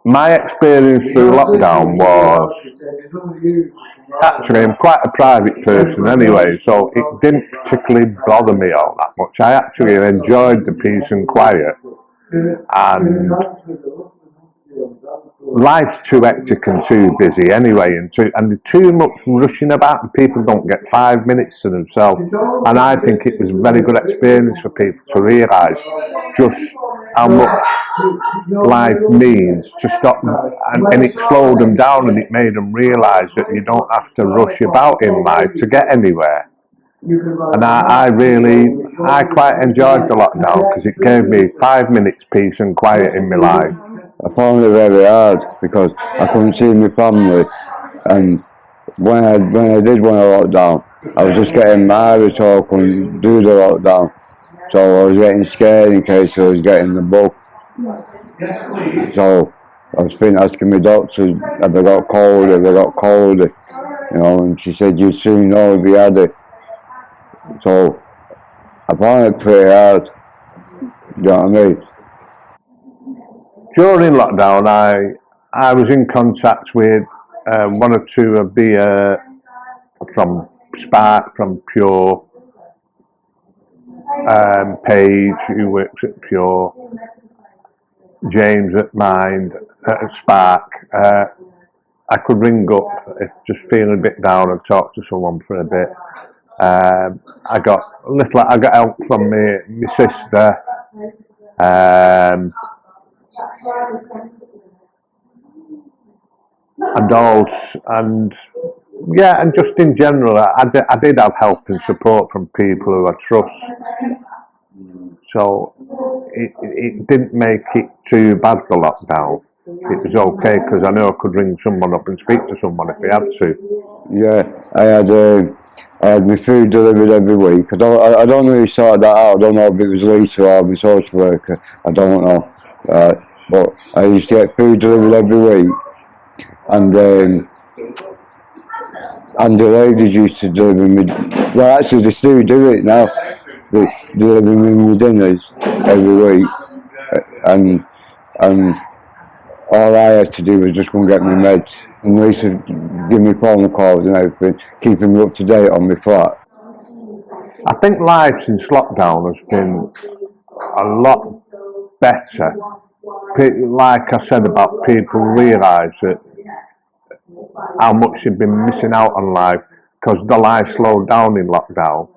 My experience through lockdown was, actually, I'm quite a private person anyway, so it didn't particularly bother me all that much. I actually enjoyed the peace and quiet, and life's too hectic and too busy anyway, and too much rushing about, and people don't get 5 minutes to themselves. And I think it was a very good experience for people to realise just how much life means to stop, and it slowed them down, and it made them realise that you don't have to rush about in life to get anywhere. And I quite enjoyed the lockdown because it gave me 5 minutes peace and quiet in my life. I found it very hard because I couldn't see my family, and when I did want to lockdown, I was just getting married, so I couldn't do the lockdown. So I was getting scared in case I was getting the bug. So I was asking my doctor if I got cold, and she said you'd soon know if you had it. So I found it pretty hard. You know what I mean? During lockdown, I was in contact with one or two of the from Spark, from Pure, Paige, who works at Pure, James at Mind, at Spark. I could ring up if just feeling a bit down and talk to someone for a bit. I got help from my sister. And just in general, I did have help and support from people who I trust. So it didn't make it too bad, the lockdown. It was okay because I know I could ring someone up and speak to someone if I had to. Yeah, I had my food delivered every week. I don't know who sorted that out. I don't know if it was Lisa or my social worker. I don't know. But I used to get food delivered every week, and the ladies used to deliver me. Well, actually, they still do it now. They deliver me my dinners every week, and all I had to do was just go and get my meds. And Lisa give me phone calls and everything, keeping me up to date on my flat. I think life since lockdown has been a lot better. Like I said about people realise that how much they've been missing out on life because the life slowed down in lockdown.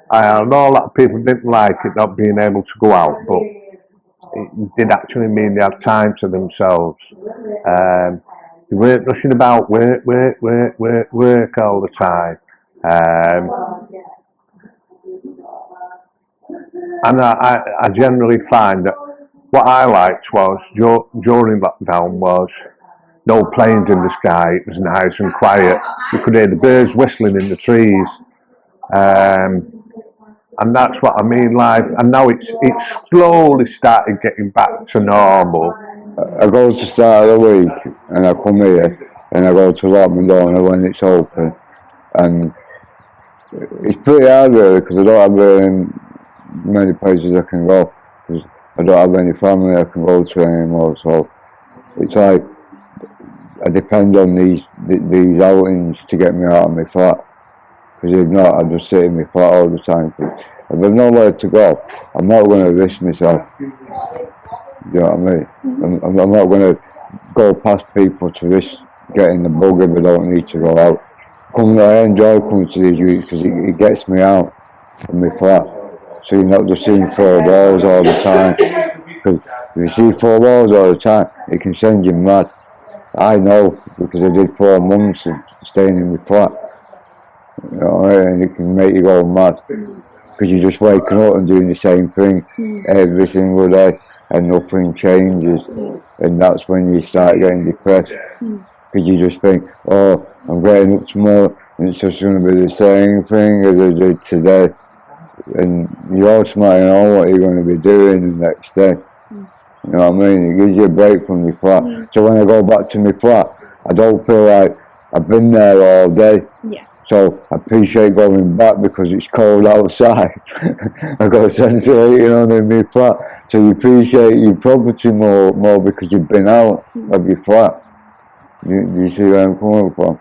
I know a lot of people didn't like it not being able to go out, but it did actually mean they had time to themselves. They weren't rushing about work all the time. And I generally find that what I liked was during lockdown was no planes in the sky. It was nice and quiet. You could hear the birds whistling in the trees. And that's what I mean, life. And now it's slowly started getting back to normal. I go to the start of the week, and I come here, and I go to Lockmondona when it's open. And it's pretty hard really, because I don't have very many places I can go, because I don't have any family I can go to anymore. So it's like I depend on these outings to get me out of my flat. Because if not, I just sit in my flat all the time. If there's nowhere to go, I'm not going to risk myself. You know what I mean? I'm not going to go past people to risk getting the bug if I don't need to go out. I enjoy coming to these weeks because it gets me out of my flat. So you're not just seeing four walls all the time. Because if you see four walls all the time, it can send you mad. I know, because I did 4 months of staying in my flat. You know, and it can make you go mad. Because you're just waking up and doing the same thing every single day, and nothing changes. And that's when you start getting depressed. Because you just think, oh, I'm getting up tomorrow, and it's just going to be the same thing as I did today. And you automatically know what you're going to be doing the next day. You know what I mean? It gives you a break from your flat. So when I go back to my flat, I don't feel like I've been there all day. Yeah. So I appreciate going back because it's cold outside. I've got a ventilator on in my flat, So you appreciate your property more because you've been out of your flat. Do you see where I'm coming from?